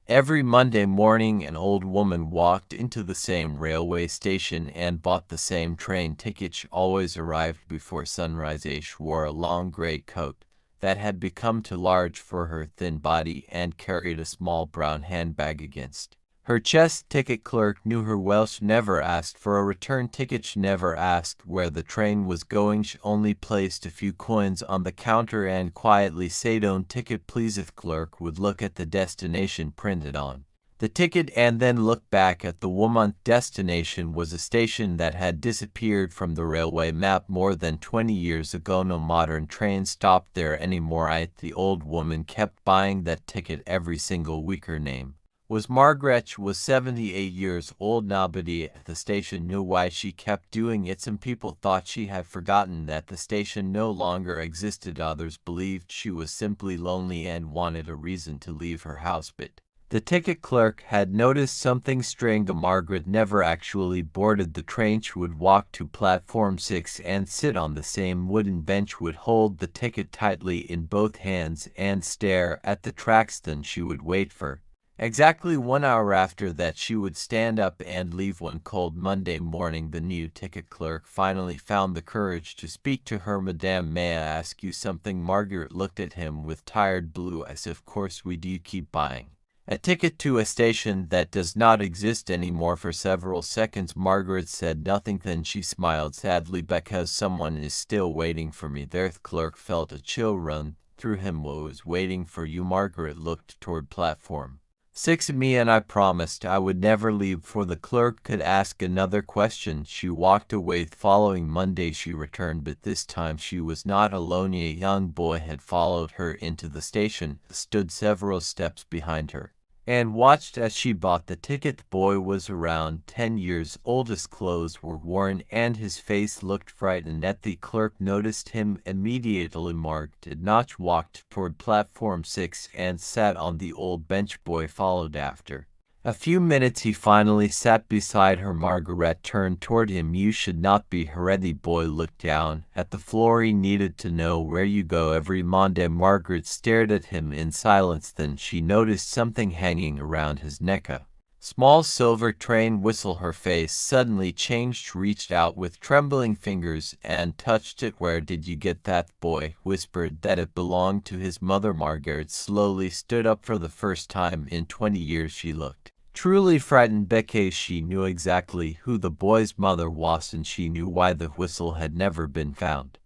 Every Monday morning an old woman walked into the same railway station and bought the same train ticket. She always arrived before sunrise. She wore a long gray coat that had become too large for her thin body and carried a small brown handbag against her chest. Ticket clerk knew her well. She never asked for a return ticket. She never asked where the train was going. She only placed a few coins on the counter and quietly said, "Don't ticket please." The clerk would look at the destination printed on the ticket and then look back at the woman. Destination was a station that had disappeared from the railway map more than 20 years ago. No modern train stopped there anymore. The old woman kept buying that ticket every single week. Her name was Margaret. She was 78 years old. Nobody at the station knew why she kept doing it. Some people thought she had forgotten that the station no longer existed. Others believed she was simply lonely and wanted a reason to leave her house. But the ticket clerk had noticed something strange. Margaret never actually boarded the train. She would walk to platform 6 and sit on the same wooden bench, would hold the ticket tightly in both hands and stare at the tracks. Then she would wait for exactly 1 hour. After that she would stand up and leave. One cold Monday morning the new ticket clerk finally found the courage to speak to her. "Madame, may I ask you something?" Margaret looked at him with tired blue eyes. "Of course we do. You keep buying a ticket to a station that does not exist anymore." For several seconds Margaret said nothing. Then she smiled sadly. "Because someone is still waiting for me there." The clerk felt a chill run through him. "What was waiting for you?" Margaret looked toward platform 6. "Me, and I promised I would never leave before the clerk could ask another question." She walked away. The following Monday she returned, but this time she was not alone. A young boy had followed her into the station, stood several steps behind her, and watched as she bought the ticket. The boy was around 10 years old. His clothes were worn and his face looked frightened. The clerk noticed him immediately. Margaret walked toward platform 6 and sat on the old bench. Boy followed after. A few minutes he finally sat beside her. Margaret turned toward him. "You should not be here." The boy looked down at the floor. "He needed to know where you go every Monday." Margaret stared at him in silence. Then she noticed something hanging around his neck. A small silver train whistle. Her face suddenly changed. She reached out with trembling fingers and touched it. "Where did you get that?" The boy whispered that it belonged to his mother. Margaret slowly stood up. For the first time in 20 years she looked truly frightened, because she knew exactly who the boy's mother was, and she knew why the whistle had never been found.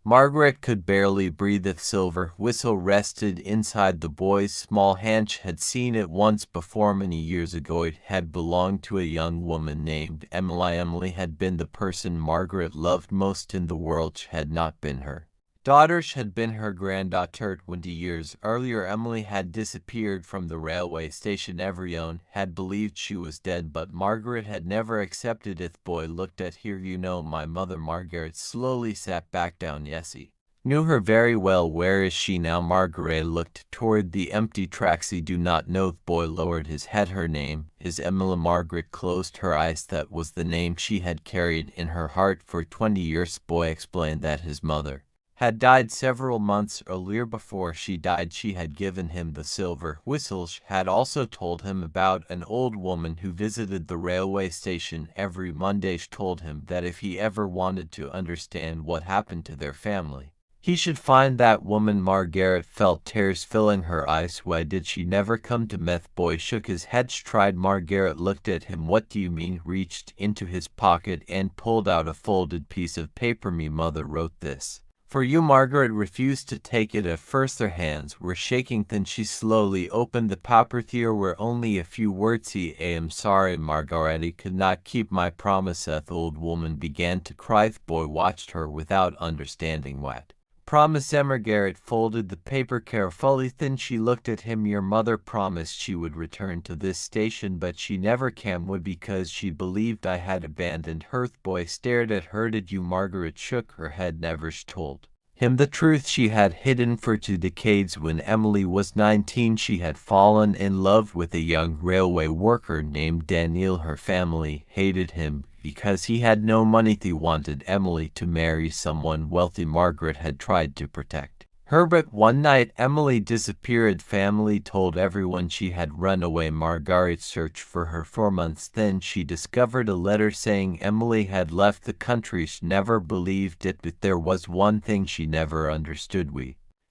Margaret could barely breathe. The silver whistle rested inside the boy's small hand. She had seen it once before, many years ago. It had belonged to a young woman named Emily. Emily had been the person Margaret loved most in the world. She had not been her daughter. She had been her granddaughter. 20 years earlier Emily had disappeared from the railway station. Everyone had believed she was dead, but Margaret had never accepted it. The boy looked at her. "You know my mother?" Margaret slowly sat back down. "Yes, he knew her very well." "Where is she now?" Margaret looked toward the empty tracks. "I do not know." The boy lowered his head. "Her name is Emily." Margaret closed her eyes. That was the name she had carried in her heart for 20 years. The boy explained that his mother had died several months earlier. Before she died, she had given him the silver whistle. She had also told him about an old woman who visited the railway station every Monday. She told him that if he ever wanted to understand what happened to their family, he should find that woman. Margaret felt tears filling her eyes. "Why did she never come to me?" The boy shook his head. She tried. Margaret looked at him. "What do you mean?" Reached into his pocket and pulled out a folded piece of paper. "Me mother wrote this for you." Margaret refused to take it at first. Her hands were shaking. Then she slowly opened the paper. There were only a few words. "I am sorry, Margaret. I could not keep my promise." The old woman began to cry. The boy watched her without understanding what promise. Margaret folded the paper carefully. Then she looked at him. "Your mother promised she would return to this station, but she never came. Would because she believed I had abandoned her." The boy stared at her. "Did you?" Margaret shook her head. Never. She told him the truth she had hidden for 2 decades. When Emily was 19, she had fallen in love with a young railway worker named Daniel. Her family hated him because he had no money. They wanted Emily to marry someone wealthy. Margaret had tried to protect Herbert, one night Emily disappeared. Family told everyone she had run away. Margaret searched for her for months. Then she discovered a letter saying Emily had left the country. She never believed it, but there was one thing she never understood.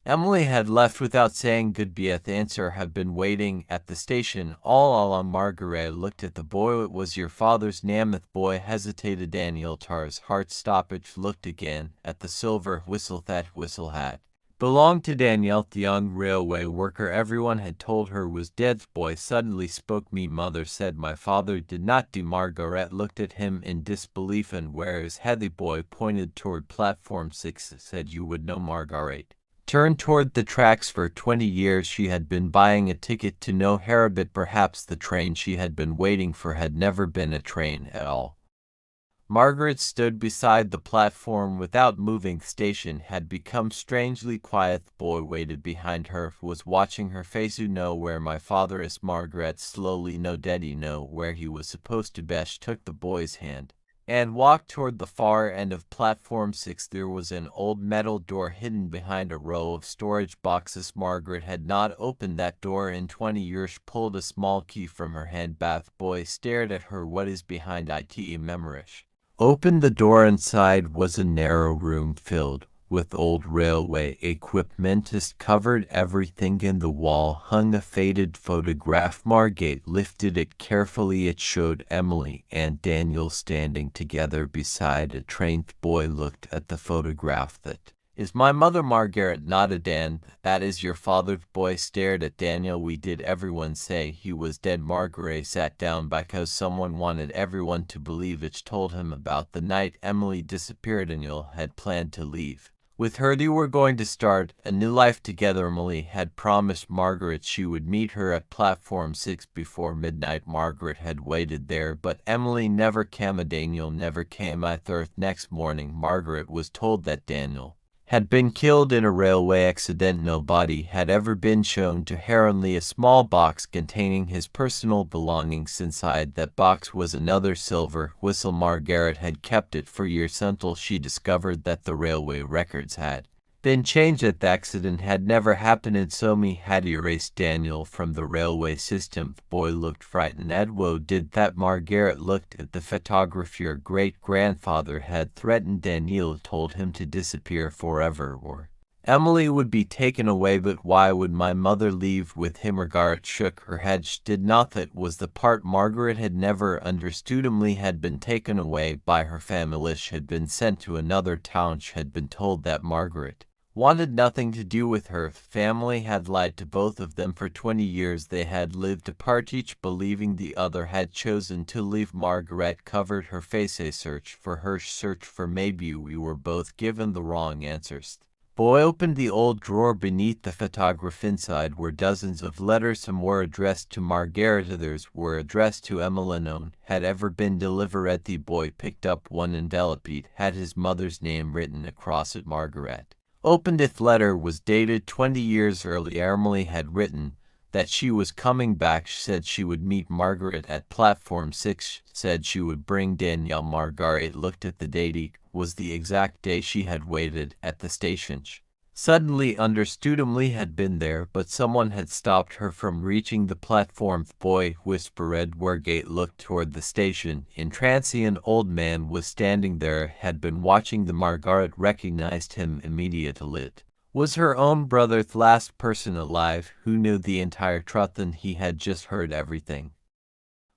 Emily had left without saying goodbye. The answer had been waiting at the station all along. Margaret looked at the boy. It was your father's name. The boy hesitated. Daniel Tar's heart stoppage looked again at the silver whistle. That whistle had belonged to Danielle, the young railway worker everyone had told her was dead. The boy suddenly spoke. Me mother said my father did not do. Margaret looked at him in disbelief, and where his head? The boy pointed toward platform 6. Said you would know. Margaret turned toward the tracks. For 20 years she had been buying a ticket to no Herbert. Perhaps the train she had been waiting for had never been a train at all. Margaret stood beside the platform without moving. The station had become strangely quiet. The boy waited behind her, was watching her face. You know where my father is? Margaret slowly. No. Daddy know where he was supposed to be. She took the boy's hand and walked toward the far end of platform 6. There was an old metal door hidden behind a row of storage boxes. Margaret had not opened that door in 20 years. She pulled a small key from her handbag. The boy stared at her. What is behind it? Memorish opened the door. Inside was a narrow room filled with old railway equipment. It covered everything. In the wall hung a faded photograph. Margaret lifted it carefully. It showed Emily and Daniel standing together beside a train. The boy looked at the photograph. That is my mother. Margaret nodded. Dan, that is your father. The boy stared at Daniel. We did everyone say he was dead? Margaret sat down because someone wanted everyone to believe it. She told him about the night Emily disappeared. Daniel had planned to leave with her. They were going to start a new life together. Emily had promised Margaret she would meet her at platform 6 before midnight. Margaret had waited there, but Emily never came. Daniel never came. Next morning Margaret was told that Daniel had been killed in a railway accident. No body had ever been shown to her, only a small box containing his personal belongings. Inside that box was another silver whistle. Margaret had kept it for years until she discovered that the railway records had been changed. That the accident had never happened, and Somi had erased Daniel from the railway system. The boy looked frightened. Edwo did that. Margaret looked at the photographer. Your great-grandfather had threatened Daniel, told him to disappear forever or Emily would be taken away. But why would my mother leave with him? Margaret shook her head. She did not. That was the part Margaret had never understood. Emily had been taken away by her family. She had been sent to another town. She had been told that Margaret wanted nothing to do with her. Family had lied to both of them. For 20 years they had lived apart, each believing the other had chosen to leave. Margaret covered her face. A search for her, search for maybe we were both given the wrong answers. Boy opened the old drawer beneath the photograph. Inside were dozens of letters. Some were addressed to Margaret, others were addressed to Emily. None had ever been delivered. The boy picked up one envelope. It had his mother's name written across it. Margaret opened it. The letter was dated 20 years earlier. Emily had written that she was coming back. She said she would meet Margaret at platform 6. Said she would bring Danielle. Margaret looked at the date. It was the exact day she had waited at the station. She suddenly understood. Emily had been there, but someone had stopped her from reaching the platform. The boy whispered. Margaret looked toward the station. Entranced, an old man was standing there, had been watching the. Margaret recognized him immediately. It was her own brother, the last person alive who knew the entire truth, and he had just heard everything.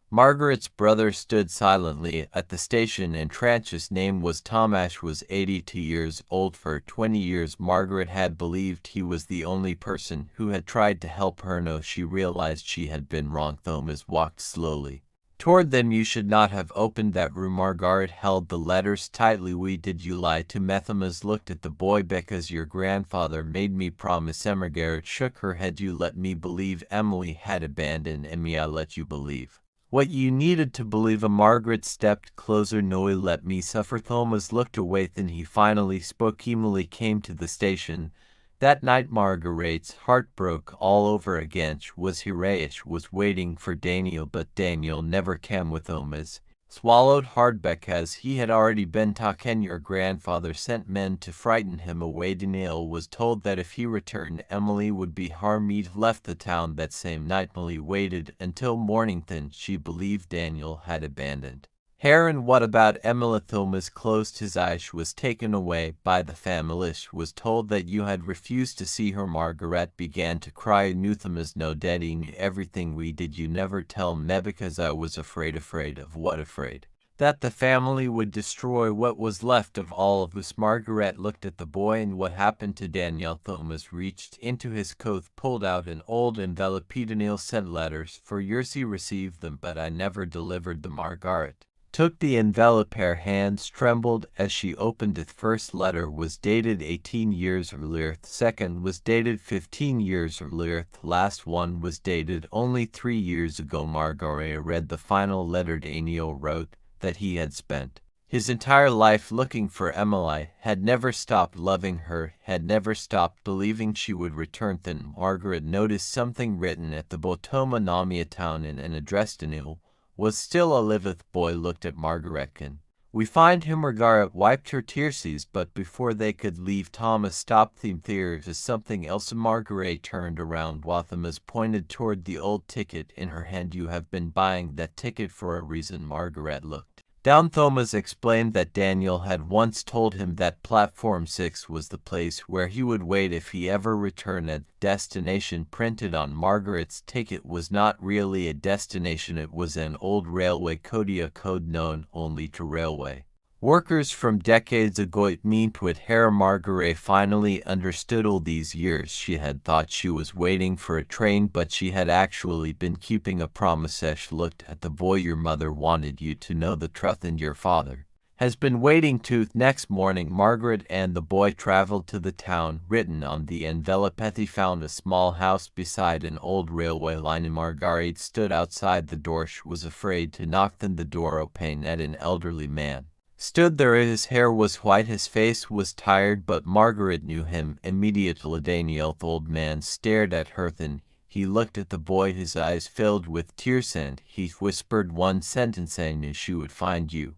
Margaret's brother stood silently at the station, and Tranch's name was Tomash. Was 82 years old. For 20 years Margaret had believed he was the only person who had tried to help her. No, she realized she had been wrong. Thomas walked slowly toward them. You should not have opened that room. Margaret held the letters tightly. We did you lie to me? Thomas looked at the boy. Because your grandfather made me promise. Margaret shook her head. You let me believe Emily had abandoned me. I let you believe what you needed to believe. Margaret stepped closer. No, let me suffer. Thomas looked away. Then he finally spoke. Emily came to the station that night. Margaret's heart broke all over again. She was heroic, was waiting for Daniel, but Daniel never came with Thomas. swallowed hard because he had already been taken. Your grandfather sent men to frighten him away. Daniel was told that if he returned, Emily would be harmed. He left the town that same night. Emily waited until morning. Then she believed Daniel had abandoned her. And what about Emily? Thomas closed his eyes. She was taken away by the family. She was told that you had refused to see her. Margaret began to cry. Knew Thomas, no, Daddy knew everything we did. You never tell me because I was afraid. Afraid of what? Afraid that the family would destroy what was left of all of us. Margaret looked at the boy. And what happened to Daniel? Thomas reached into his coat, pulled out an old envelope. Daniel sent letters for years. He received them, but I never delivered them. Margaret took the envelope. Her hands trembled as she opened it. First letter was dated 18 years earlier. The second was dated 15 years earlier. The last one was dated only 3 years ago. Margaret read the final letter. Daniel wrote that he had spent his entire life looking for Emily, had never stopped loving her, had never stopped believing she would return. Then Margaret noticed something written at the bottom. Namia town and an address. Daniel was still alive. The boy looked at Margaret. And we find him. Margaret wiped her tears, but before they could leave, Thomas stopped them. There is something else. Margaret turned around while Thomas pointed toward the old ticket in her hand. You have been buying that ticket for a reason. Margaret looked down. Thomas explained that Daniel had once told him that platform 6 was the place where he would wait if he ever returned. A destination printed on Margaret's ticket was not really a destination. It was an old railway code, a code known only to railway workers from decades ago. It meant with her. Margaret finally understood. All these years she had thought she was waiting for a train, but she had actually been keeping a promise. She looked at the boy. Your mother wanted you to know the truth, and your father has been waiting to. Next morning, Margaret and the boy traveled to the town. Written on the envelope, he found a small house beside an old railway line. And Margaret stood outside the door. She was afraid to knock. Then the door opened and an elderly man stood there. His hair was white, his face was tired, but Margaret knew him immediately. Daniel, the old man, stared at her. Then he looked at the boy. His eyes filled with tears, and he whispered one sentence, saying she would find you.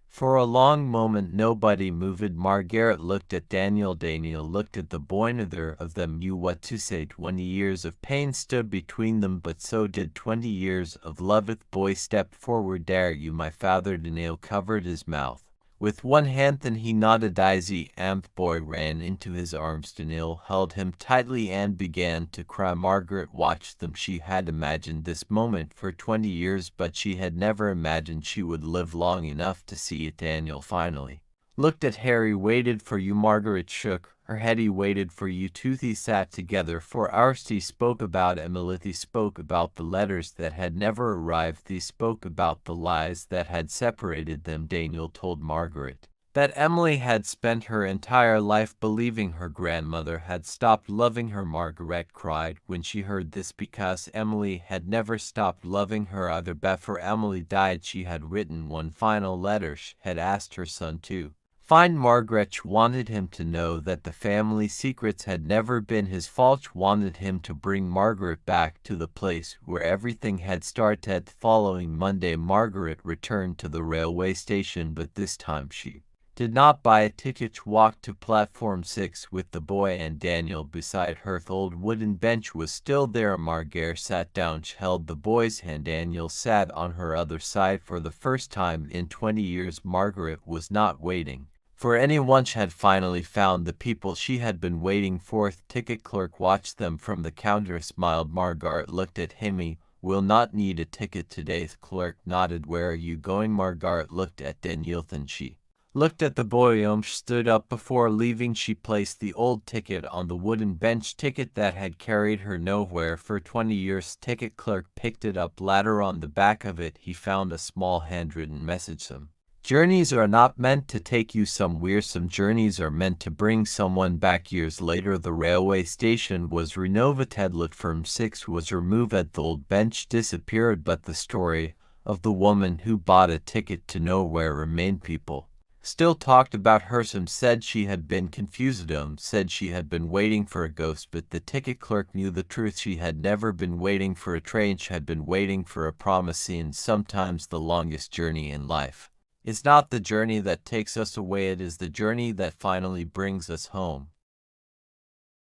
For a long moment nobody moved. Margaret looked at Daniel. Daniel looked at the boy. Neither of them knew what to say. 20 years of pain stood between them, but so did 20 years of love. The boy stepped forward. Dare you, my father? Daniel covered his mouth with one hand. Then he nodded. The boy ran into his arms. Daniel held him tightly and began to cry. Margaret watched them. She had imagined this moment for 20 years, but she had never imagined she would live long enough to see it. Daniel finally looked at Harry. Waited for you. Margaret shook her head. He waited for you too. They sat together for hours. He spoke about Emily. He spoke about the letters that had never arrived. He spoke about the lies that had separated them. Daniel told Margaret that Emily had spent her entire life believing her grandmother had stopped loving her. Margaret cried when she heard this because Emily had never stopped loving her either. Before Emily died, she had written one final letter. She had asked her son to find Margaret. She wanted him to know that the family secrets had never been his fault. She wanted him to bring Margaret back to the place where everything had started. The following Monday, Margaret returned to the railway station, but this time she did not buy a ticket. She walked to platform 6 with the boy and Daniel beside her. The old wooden bench was still there. Margaret sat down. She held the boy's hand. Daniel sat on her other side. For the first time in 20 years, Margaret was not waiting for anyone. She had finally found the people she had been waiting for. The ticket clerk watched them from the counter, smiled. Margaret looked at him. He will not need a ticket today. The clerk nodded. Where are you going? Margaret looked at Daniel. Then she looked at the boy. Stood up. Before leaving, she placed the old ticket on the wooden bench. Ticket that had carried her nowhere for 20 years. Ticket clerk picked it up. Later, on the back of it, he found a small handwritten message. Some journeys are not meant to take you somewhere. Some journeys are meant to bring someone back. Years later, the railway station was renovated. Platform 6 was removed. The old bench disappeared, but the story of the woman who bought a ticket to nowhere remained. People Still talked about her. Some said she had been confused. Said she had been waiting for a ghost, but the ticket clerk knew the truth. She had never been waiting for a train. She had been waiting for a promise. And sometimes the longest journey in life is not the journey that takes us away. It is the journey that finally brings us home.